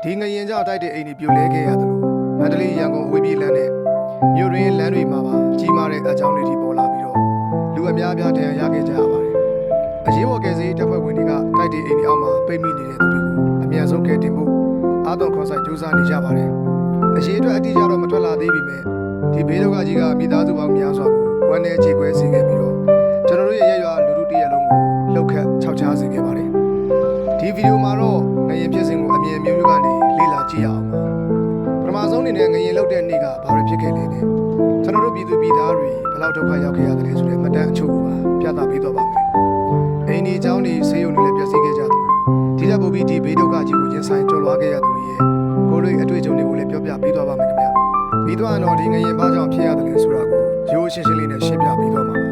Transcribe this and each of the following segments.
ဒီငရင်ကြောင့်တိုက်တဲ့အိမ်တွေပြိုလဲခဲ့ရတယ်လို့မန္တလေးရန်ကုန်အဝေးပြေးလမ်းနဲ့မြို့ရင်းလမ်းတွေမှာပါကြီးမားတဲ့အကြောင်းတွေထိပေါ်လာပြီးတော့လူအများအပြားတရားရခဲ့ကြရပါတယ်အရေးပေါ်ကယ်ဆယ်ရေးတပ်ဖွဲ့ဝင်တွေကတိုက်တဲ့အိမ်တွေအောက်မှာပိတ်မိနေတဲ့သူတွေကိုအမြန်ဆုံးကယ်တင်ဖို့အားသွန်ခွန်စိုက်ကြိုးစားနေကြပါတယ်အရေးအတွက်အတိအကျတော့မထွက်လာသေးပေမဲ့ဒီဘေးဒုက္ခကြီးကမိသားစုပေါင်းများစွာကိုဝမ်းနည်းကြေကွဲစေခဲ့ပြီးတော့ကျွန်တော်တို့ရဲ့ရက်ရွာလူထုတရက်လုံးကိုလှုပ်ခတ်ခြောက်ခြားစေခဲ့ပါတယ်ဒီဗီဒီယိုမှာတော့ငရင်ဖြစ်စဉ်ကိုအမြင်မျိုးမျိုးကနေလေ့လာကြည့်ရအောင်ပါပထမဆုံးအနေနဲ့ငရင်လှုပ်တဲ့နေ့ကဘာတွေဖြစ်ခဲ့လဲနဲ့ကျွန်တော်တို့ပြည်သူပြည်သားတွေဘယ်လောက်ဒုက္ခရောက်ခဲ့ရတယ်လဲဆိုတဲ့မှတ်တမ်းအချို့ကိုပါပြသပေးတော့ပါမယ်အိမ်ဒီအကြောင်းတွေဆေးရုံတွေလည်းပျက်စီးခဲ့ကြတယ်ဒီထက်ပိုပြီးဒီဘေးဒုက္ခကြီးကိုရင်ဆိုင်ကျော်လွှားခဲ့ရသူတွေရဲ့ကိုယ်တို့အတွေ့အကြုံတွေကိုလည်းပြောပြပေးသွားပါမယ်ခင်ဗျာပြီးတော့တော့ဒီငရင်ဘာကြောင့်ဖြစ်ရတယ်လဲဆိုတာကိုရိုးရှင်းရှင်းလေးနဲ့ရှင်းပြပေးသွားမှာပါ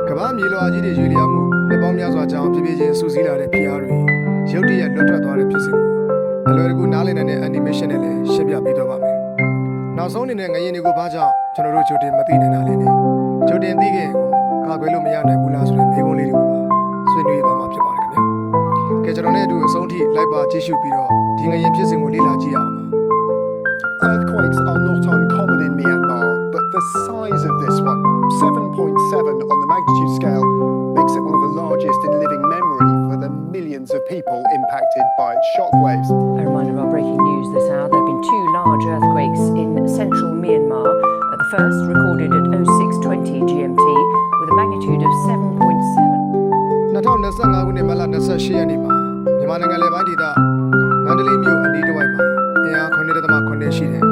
ကမ္ဘာမြေလွှာကြီးတွေရွေ့လျားမှုနှစ်ပေါင်းများစွာကြောင့်ပြပြချင်းစူးစီးလာတဲ့ဖိအားတွေရုတ်တရက်လွတ်ထွက်သွားတဲ့ဖြစ်စဉ်အလွယ်တကူနားလည်နိုင်တဲ့ animation နဲ့လည်းရှင်းပြပေးသွားပါမယ်နောက်ဆုံးအနေနဲ့ငရင်တွေကိုဘာကြောင့်ကျွန်တော်တို့ကြိုတင်မသိနိုင်တာလဲနဲ့ကြိုတင်သိခဲ့ကာကွယ်လို့မရနိုင်ဘူးလားဆိုတဲ့မေးခွန်းလေးတွေကိုပါဆွေးနွေးသွားမှာဖြစ်ပါတယ်ခင်ဗျာကဲကျွန်တော်နဲ့အတူအဆုံးထိလိုက်ပါကြည့်ရှုပြီးတော့ဒီငရင်ဖြစ်စဉ်ကိုလေ့လာကြည့်အောင်ပါEarthquakes are not uncommon in Myanmar, but the size of this one, 7.7 on the magnitude scale, makes it one of the largest in living memory for the millions of people impacted by its shockwaves. A reminder of our breaking news this hour. There have been two large earthquakes in central Myanmar. The first recorded at 06:20 GMT with a magnitude of 7.7. 2025ခုနှစ်မလ28ရက်နေ့မှာမြန်မာနိုင်ငံလယ်ပိုင်းဒေသမန္တလေးမြို့အနီးတစ်ဝိုက်မှာအင်အား9.9ရှိတဲ့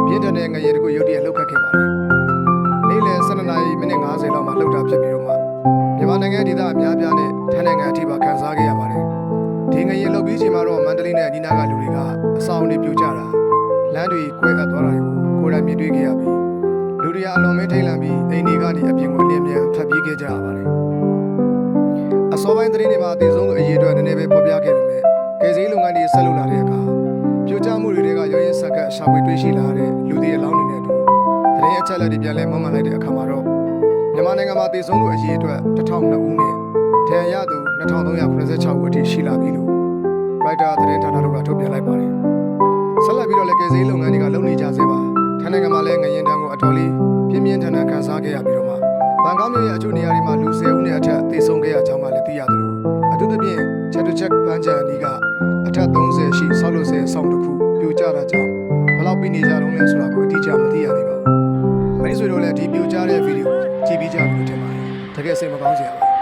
ပြင်းထန်တဲ့ငရေတကူရုတ်တရက်လှုပ်ခတ်ခဲ့ပါတယ်။နေ့လယ်12:50လောက်မှာလှုပ်တာဖြစ်ပြီးတော့မှမြန်မာနိုင်ငံဒေသအများပြားနဲ့ထိုင်းနိုင်ငံအထိပါခန်းစားခဲ့ရပါတယ်။ဒီငရေလှုပ်ပြီးချိန်မှာတော့မန္တလေးနဲ့အနီးနားကလူတွေကအဆောင်တွေပြိုကျတာလမ်းတွေကွဲအပ်သွားတာတွေကိုကိုယ်တိုင်မြင်တွေ့ခဲ့ရပြီးလူတွေကအလွန်မဲထိတ်လန့်ပြီးအိမ်တွေကနေအပြင်ကိုလင်းမြန်ဖျက်ပြေးခဲ့ကြရပါတယ်။အစောပိုင်းသတင်းတွေမှာတည်ဆုံးသူအရေးအတွက်နည်းနည်းပဲဖော်ပြခဲ့ပေမဲ့ကယ်ဆယ်ရေးလုပ်ငန်းတွေဆက်လုပ်လာတဲ့အခါပြိုကျမှုတွေကရောရင်းဆက်ကရှာဖွေတွေ့ရှိလာတဲ့လူတွေအလောင်းတွေနဲ့အတူသတင်းအချက်အလက်တွေပြန်လည်မမှန်လိုက်တဲ့အခါမှာတော့မြန်မာနိုင်ငံမှာတည်ဆုံးသူအရေးအတွက်1002ဦးနဲ့ဒဏ်ရာရသူ2386ဦးအထိရှိလာပြီလို့ရိုက်တာသတင်းဌာနတို့ကထုတ်ပြန်လိုက်ပါတယ်။ဆက်လက်ပြီးတော့လည်းကယ်ဆယ်ရေးလုပ်ငန်းတွေကလုပ်နေကြဆဲပါ။ထိုင်းနိုင်ငံမှာလည်းငရင်တန်းကိုအတော်လေးပြင်းပြင်းထန်ထန်ခန်းစားခဲ့ရပြီးတော့မှဘန်ကောက်မြို့ရဲ့အချို့နေရာတွေမှာလူ10ဦးနဲ့အထက်တည်ဆုံးခဲ့ရကြောင်းမှလည်းသိရတယ်လို့အထူးသဖြင့်ချက်တူချက်ပန်းချန်အနီးကအထက်30ရှိဆောက်လုပ်ဆဲဆောင်တစ်ခုပြိုကျတာကြောင့်ဘယ်လောက်ပြီးနေကြတော့လဲဆိုတာကိုအတိအကျမသိရသေးပါဘူး။မိတ်ဆွေတို့လည်းဒီပြိုကျတဲ့ဗီဒီယိုကြည့်ပြီးကြပြီလို့ထင်ပါတယ်။တကယ်စိတ်မကောင်းစရာပါ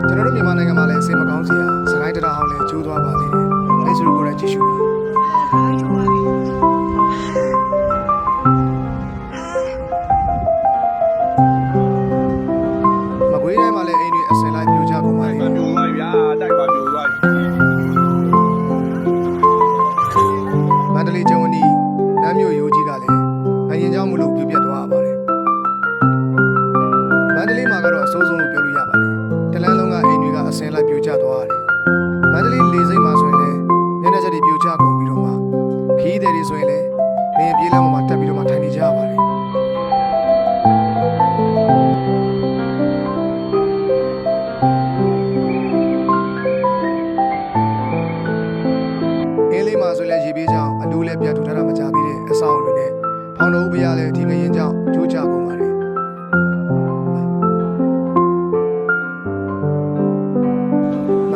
ကျွန်တော်တို့မြန်မာနိုင်ငံမှာလည်းစိတ်မကောင်းစရာစကိုင်းတရအောင်လည်းကျိုးသွားပါသေးတယ်။မိတ်ဆွေတို့ကိုလည်းကြည့်ရှုပါ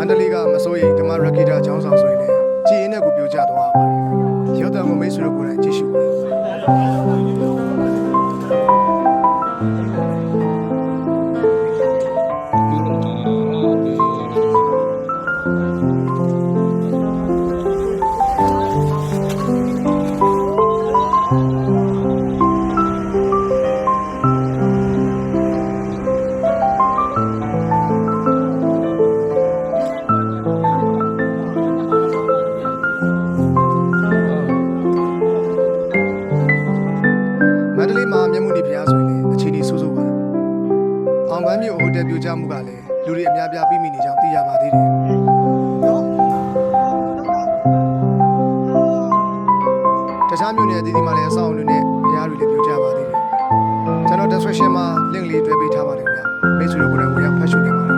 မန္တလေးကမစိုးရိမ်ဓမ္မရခိတာကျောင်းဆောင်ဆိုရင်လည်းကြည်ရင်နဲ့ကိုပြိုကျသွားပါတယ်။ရုပ်တံကိုမိတ်ဆွေတို့ကိုယ်တိုင်ကြည့်ရှုပါပြိုကျမှုကလည်းလူတွေအများပြားပြီးမိနေကြောင်းသိရပါသေးတယ်။တခြား မျိုးနဲ့ဒီမှာလည်းအဆောင်တွေနဲ့ဘုရားတွေလည်းပြောကြပါသေးတယ်ကျွန်တော် description မှာ link လေးတွေ့ပေးထားပါတယ်ခင်ဗျမိတ်ဆွေတို့ကိုလည်းဝင်ရောက်ဖတ်ရှုနေပါတယ်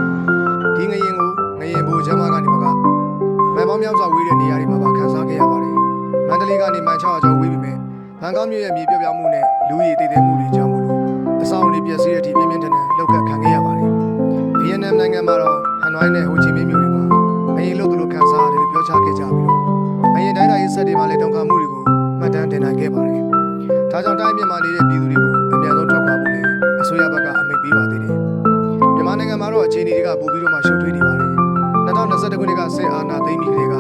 ဒီငရင်ကိုငရင်ဘူကျမ်းမာကနေမကမိုင်ပေါင်းများစွာဝေးတဲ့နေရာတွေမှာပါခန်းစားခဲ့ရပါတယ်မန္တလေးကနေမိုင်600ကျော်ဝေးပြီမဲ့ဘန်ကောက်မြို့ရဲ့မြေပြပြမှုနဲ့လူရည်တည်တည်မှုတွေကြောင့်မလို့အဆောင်တွေပျက်စီးတဲ့အထိပြင်းပြင်းထန်ထန်လောက်ခတ်ခံခဲ့ရပါတယ်ဗီယက်နမ်နိုင်ငံမှာတော့ဟန်နွိုင်းနဲ့ဟိုချီမင်းမြို့တွေမှာငရင်လို့သူတို့ခန်းစားရတယ်လို့ပြောချခဲ့ကြပြီးတော့ငရင်တိုင်းတိုင်းဆက်တွေမှာလည်းတောင်ခံမှုတွေကိုမှတ်တမ်းတင်နိုင်ခဲ့ပါတယ်ဒါကြောင့်တိုင်းမြန်မာနေတဲ့ပြည်သူတွေကိုအများဆုံးထွက်ခွာဖို့လည်းအစိုးရဘက်ကအမိန့်ပေးပါသေးတယ်မြန်မာနိုင်ငံမှာတော့အခြေအနေတွေကပိုပြီးတော့မှရှုပ်ထွေးနေပါတယ်2021ခုနှစ်ကစစ်အာဏာသိမ်းပြီးကလေးက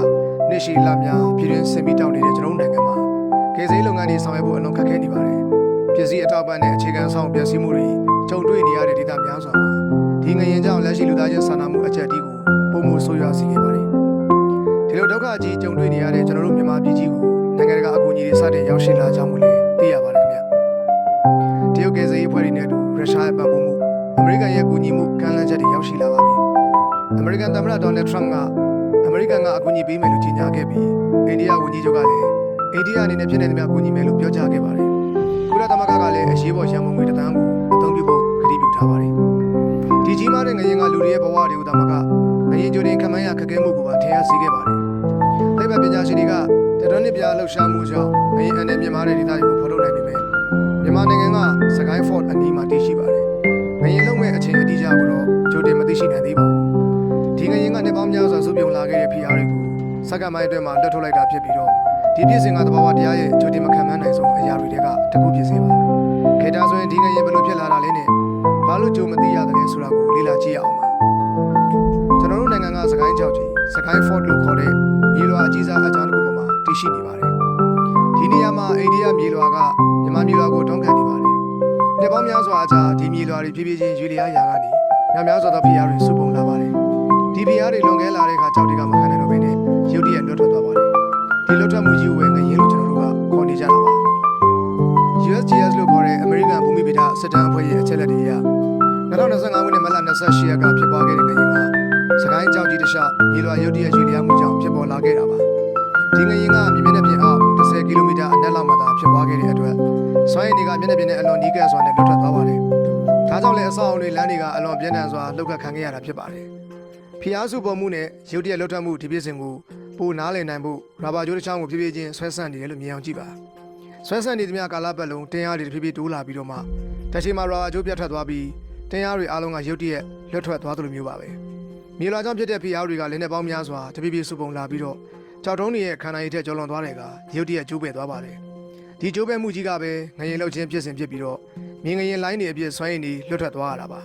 နှစ်ရှည်လများပြည်တွင်းစစ်မီတောင်နေတဲ့ကျွန်တော်နိုင်ငံမှာကယ်ဆယ်ရေးလုပ်ငန်းတွေဆောင်ရွက်ဖို့အလွန်ခက်ခဲနေပါတယ်ပြည်စည်းအထောက်ပံ့တဲ့အခြေခံအဆောက်အပျက်စီးမှုတွေကြုံတွေ့နေရတဲ့ဒေသများစွာမှာဒီငရင်ကြောင့်လက်ရှိလူသားချင်းစာနာမှုအကျပ်တီးကိုပုံမှုဆိုးရွားစေခဲ့ပါတယ်ဒီလိုဒုက္ခကြီးကြုံတွေ့နေရတဲ့ကျွန်တော်တို့မြန်မာပြည်ကြီးကိုနိုင်ငံတကာအကူအညီတွေစတင်ရောက်ရှိလာကြောင်းကိုလည်းသိရပါတယ်ခင်ဗျတရုတ်ကယ်ဆယ်ရေးအဖွဲ့တွေနဲ့အတူရုရှားရဲ့ပံ့ပိုးမှုအမေရိကန်ရဲ့ကူညီမှုကမ်းလှမ်းချက်တွေရောက်ရှိလာပါပြီအမေရိကန်သမ္မတဒေါ်နယ်ထရမ့်ကအမေရိကန်ကအကူအညီပေးမယ်လို့ကြေညာခဲ့ပြီးအိန္ဒိယဝန်ကြီးချုပ်ကလည်းအိန္ဒိယအနေနဲ့ဖြစ်နေသမျှကူညီမယ်လို့ပြောကြားခဲ့ပါတယ်ကုလသမဂ္ဂကလည်းအရေးပေါ်ရန်ပုံငွေတစ်သန်းကိုအသုံးပြုဖို့ကတိပြုထားပါတယ်ဒီကြီးမားတဲ့ငရင်ကလူတွေရဲ့ဘဝတွေကိုသာမကငရင်ကြိုတင်ခံမှန်းရခက်ခဲမှုကိုပါထင်ရစေခဲ့ပါတယ်သိပ္ပံပညာရှင်တွေကတရနှစ်ပြလှုပ်ရှားမှုကြောင့်ငရင်အနေနဲ့မြန်မာတဲ့ဒေသတွေကိုဖော်ထုတ်နိုင်ပေမဲ့မြန်မာနိုင်ငံကစကိုင်းဖော့တ်အနီးမှာတည်ရှိပါတယ်ငရင်လုံးမဲ့အချိန်အတိအကျကိုတော့ကြိုတင်မသိရှိနိုင်သေးပါဘူးဒီငရင်ကနေပေါင်းများစွာစုပြုံလာခဲ့တဲ့ဖိအားတွေကိုစက္ကန့်ပိုင်းအတွင်းမှာလွတ်ထုတ်လိုက်တာဖြစ်ပြီးတော့ဒီပြည်စင်ကသဘာဝတရားရဲ့ကြိုတင်မခံမှန်းနိုင်ဆုံးအရာတွေကတခုဖြစ်စေပါခေတ္တဆိုရင်ဒီငရင်ဘယ်လိုဖြစ်လာတာလဲနဲ့ဘာလို့ကြုံမသိရတယ်လဲဆိုတာကိုလေ့လာကြည့်ရအောင်ပါကျွန်တော်တို့နိုင်ငံကစကိုင်းကြောက်ကြီးစကိုင်းဖော့တ်လို့ခေါ်တဲ့မြေလွှာအကြီးစားအကြောင်းတစ်ခုပေါ်မှာတည်ရှိနေပါတယ်ဒီနေရာမှာအိန္ဒိယမြေလွှာကမြန်မာမြေလွှာကိုတွန်းကန်နေပါတယ်နှစ်ပေါင်းများစွာအကြာဒီမြေလွှာတွေဖြည်းဖြည်းချင်းရွေလျားရာကနေများစွာသောဖိအားတွေစုပုံလာပါတယ်ဒီဖိအားတွေလွန်ကဲလာတဲ့အခါကြောက်တွေကမခံနိုင်တော့ဘဲနဲ့ရုတ်တရက်လွတ်ထွက်သွားပါတယ်ဒီလွတ်ထွက်မှုကြီးကိုပဲငရင်လို့ကျွန်တော်တို့ကခေါ်နေကြတာပါ USGS လို့ခေါ်တဲ့အမေရိကန်ဘူမိဗေဒစစ်တမ်းအဖွဲ့ရဲ့အချက်အလက်တွေအရ2025ခုနှစ်မတ်လ28ရက်ကဖြစ်ပွားခဲ့တဲ့ငရင်ကစကိုင်းကြောက်ကြီးတစ်လျှောက်မြေလွှာရုတ်တရက်ရွေလျားမှုကြောင့်ဖြစ်ပေါ်လာခဲ့တာပါဒီငရင်ကမြေမျက်နှာပြင်အောက်10ကီလိုမီတာအနက်လောက်မှသာဖြစ်ပွားခဲ့တဲ့အတွက်စွမ်းရည်တွေကမျက်နှာပြင်နဲ့အလွန်နီးကပ်စွာနဲ့လွတ်ထွက်သွားပါတယ်ဒါကြောင့်လည်းအဆောက်အအုံတွေလမ်းတွေကအလွန်ပြင်းထန်စွာလှုပ်ခတ်ခံခဲ့ရတာဖြစ်ပါတယ်ဖိအားစုပုံမှုနဲ့ရုတ်တရက်လွတ်ထွက်မှုဒီပြည်စင်ကိုပိုနားလည်နိုင်ဖို့ရာဘာကျိုးတစ်ချောင်းကိုဖြည်းဖြည်းချင်းဆွဲဆန့်နေတယ်လို့မြင်အောင်ကြည့်ပါဆွဲဆန့်နေသမျှကာလပတ်လုံးတင်းအားတွေဖြည်းဖြည်းတိုးလာပြီးတော့မှတစ်ချိန်မှာရာဘာကျိုးပြတ်ထွက်သွားပြီးတင်းအားတွေအားလုံးကရုတ်တရက်လွတ်ထွက်သွားသလိုမျိုးပါပဲမြေလွှာကြောင့်ဖြစ်တဲ့ဖိအားတွေကလည်းနဲ့ပေါင်းများစွာတဖြည်းဖြည်းစုပုံလာပြီးတော့ကြောက်တုံးတွေရဲ့ခန္ဓာရည်ထက်ကျော်လွန်သွားတဲ့ကရုတ်တရက်ကျိုးပဲ့သွားပါတယ်ဒီကျိုးပဲ့မှုကြီးကပဲငရင်လှုပ်ခြင်းဖြစ်စဉ်ဖြစ်ပြီးတော့မြေငရင်လိုင်းတွေအပြည့်ဆွမ်းရည်တွေလွတ်ထွက်သွားရတာပါ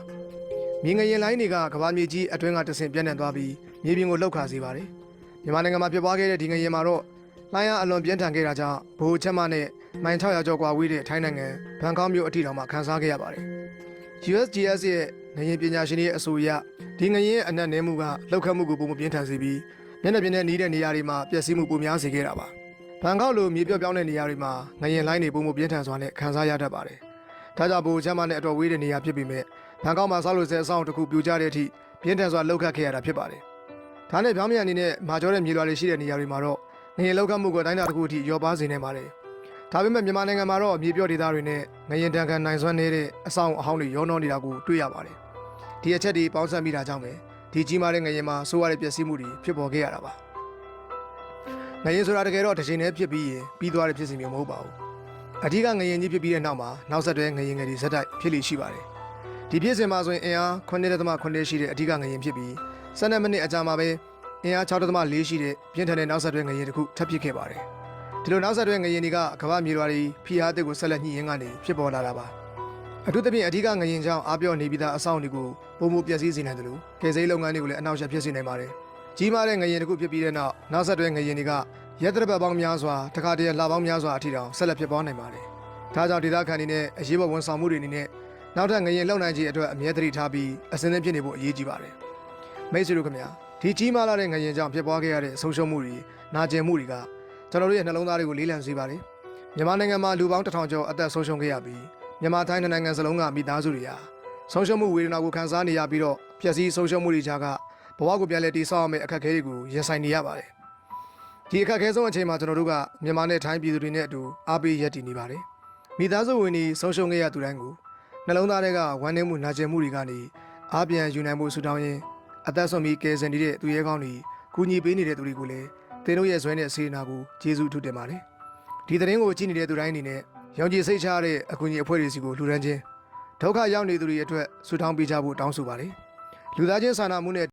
မြေငရင်လိုင်းတွေကကဘာမြေကြီးအတွင်းကတဆင့်ပြန့်နှံ့သွားပြီးမြေပြင်ကိုလှုပ်ခါစေပါတယ်မြန်မာနိုင်ငံမှာဖြစ်ပွားခဲ့တဲ့ဒီငရင်မှာတော့လိုင်းအားအလွန်ပြင်းထန်ခဲ့တာကြောင့်ဘိုးချက်မနဲ့မိုင်600ကျော်ကွာဝေးတဲ့ထိုင်းနိုင်ငံဘန်ကောက်မြို့အထိတောင်မှခန်းစားခဲ့ရပါတယ် USGS ရဲ့ငရင်ပညာရှင်တွေရဲ့အဆိုအရဒီငရင်အနက်နဲမှုကလှုပ်ခတ်မှုကိုပုံမပြင်းထန်စေပြီးမျက်နှာပြင်နဲ့နီးတဲ့နေရာတွေမှာပျက်စီးမှုပိုများစေခဲ့တာပါဘန်ကောက်လိုမြေပြော့ပြောင်းတဲ့နေရာတွေမှာငရင်လိုင်းတွေပုံမပြင်းထန်စွာနဲ့ခန်းစားရတတ်ပါတယ်ဒါကြောင့်ဘိုးချက်မနဲ့အတော်ဝေးတဲ့နေရာဖြစ်ပေမဲ့ဘန်ကောက်မှာဆောက်လို့ဆဲအဆောင်တစ်ခုပြိုကျတဲ့အထိပြင်းထန်စွာလှုပ်ခတ်ခဲ့ရတာဖြစ်ပါတယ်ဒါနဲ့ပြောင်းပြန်အနေနဲ့မာကျော်တဲ့မြေလွှာတွေရှိတဲ့နေရာတွေမှာတော့ငရင်လှုပ်ခတ်မှုကိုတိုင်းတာတစ်ခုအထိလျော့ပါစေနိုင်ပါတယ်ဒါပေမဲ့မြန်မာနိုင်ငံမှာတော့မြေပြော့ဒေသတွေနဲ့ငရင်တန်ခံနိုင်စွမ်းနေတဲ့အဆောင်အဟောင်းတွေရောနှောနေတာကိုတွေ့ရပါတယ်ဒီအချက်တွေပေါင်းစပ်မိတာကြောင့်ပဲဒီကြီးမားတဲ့ငရင်မှာဆိုးရတဲ့ပျက်စီးမှုတွေဖြစ်ပေါ်ခဲ့ရတာပါငရင်ဆိုတာတကယ်တော့တစ်ချိန်နဲ့ဖြစ်ပြီးရင်ပြီးသွားတဲ့ဖြစ်စဉ်မျိုးမဟုတ်ပါဘူးအဓိကငရင်ကြီးဖြစ်ပြီးတဲ့နောက်မှာနောက်ဆက်တွဲငရင်ငယ်တွေဇက်တိုက်ဖြစ်လိရှိပါတယ်ဒီဖြစ်စဉ်မှာဆိုရင်အင်အား9.8ရှိတဲ့အဓိကငရင်ဖြစ်ပြီး12မိနစ်အကြာမှာပဲအင်အား6.4ရှိတဲ့ပြင်းထန်တဲ့နောက်ဆက်တွဲငရင်တစ်ခုထပ်ဖြစ်ခဲ့ပါတယ်ဒီလိုနောက်ဆက်တွဲငရင်တွေကကမ္ဘာမြေလွှာတွေဖိအားသစ်ကိုဆက်လက်ညှိရင်းကနေဖြစ်ပေါ်လာတာပါအထူးသဖြင့်အဓိကငရင်ကြောင့်အားပြော့နေပြီးသားအဆောင်တွေကိုပုံမှုပျက်စီးစေနိုင်တယ်လို့ကယ်ဆယ်ရေးလုပ်ငန်းတွေကိုလည်းအနှောက်အယှက်ဖြစ်စေနိုင်ပါတယ်ကြီးမားတဲ့ငရင်တစ်ခုဖြစ်ပြီးတဲ့နောက်ဆက်တွဲငရင်တွေကရက်တရပတ်ပေါင်းများစွာတခါတည်းလှပေါင်းများစွာအထိတောင်ဆက်လက်ဖြစ်ပေါ်နိုင်ပါတယ်ဒါကြောင့်ဒေသခံတွေနဲ့အရေးပေါ်ဝန်ဆောင်မှုတွေအနေနဲ့နောက်ထပ်ငရင်လုံနိုင်ခြင်းအတွက်အမြဲတမ်းထားပြီးအစဉ်သင့်ဖြစ်နေဖို့အရေးကြီးပါတယ်မိတ်ဆွေတို့ခင်ဗျာဒီကြီးမားလာတဲ့ငရင်ကြောင့်ဖြစ်ပွားခဲ့ရတဲ့ဆုံးရှုံးမှုတွေနာကျင်မှုတွေကကျွန်တော်တို့ရဲ့နှလုံးသားတွေကိုလေးလံစေပါတယ်မြန်မာနိုင်ငံမှာလူပေါင်း1000ကျော်အသက်ဆုံးရှုံးခဲ့ရပြီးမြန်မာတိုင်းနိုင်ငံစလုံးကမိသားစုတွေဟာဆုံးရှုံးမှုဝေဒနာကိုခံစားနေရပြီးတော့ပျက်စီးဆုံးရှုံးမှုတွေကြားကဘဝကိုပြန်လည်တည်ဆောက်ရမယ့်အခက်အခဲတွေကိုရင်ဆိုင်နေရပါတယ် ဒီအခက်အခဲဆုံးအချိန်မှာကျွန်တော်တို့ကမြန်မာနဲ့ထိုင်းပြည်သူတွေနဲ့အတူအားပေးရပ်တည်နေပါတယ်မိသားစုဝင်တွေဆုံးရှုံးခဲ့ရသူတိုင်းကိုနှလုံးသားတွေကဝမ်းနည်းမှုနာကျင်မှုတွေကနေအားပြန်ယူနိုင်မှုဆုတောင်းရင်းအသက်ဆုံးပြီးကယ်ဆယ်နေတဲ့သူရဲကောင်းတွေကူညီပေးနေတဲ့သူတွေကိုလည်းသင်တို့ရဲ့ဇွဲနဲ့စေနာကိုကျေးဇူးထူးတင်ပါတယ်ဒီသတင်းကိုကြည့်နေတဲ့သူတိုင်းအနေနဲ့ရောင်ကြည်စိတ်ချတဲ့အကူအညီအဖွဲ့တွေစီကိုလှူဒန်းခြင်းဒုက္ခရောက်နေသူတွေအတွက်ဆုတောင်းပေးကြဖို့တောင်းဆိုပါတယ်လူသားချင်းစာနာမှုနဲ့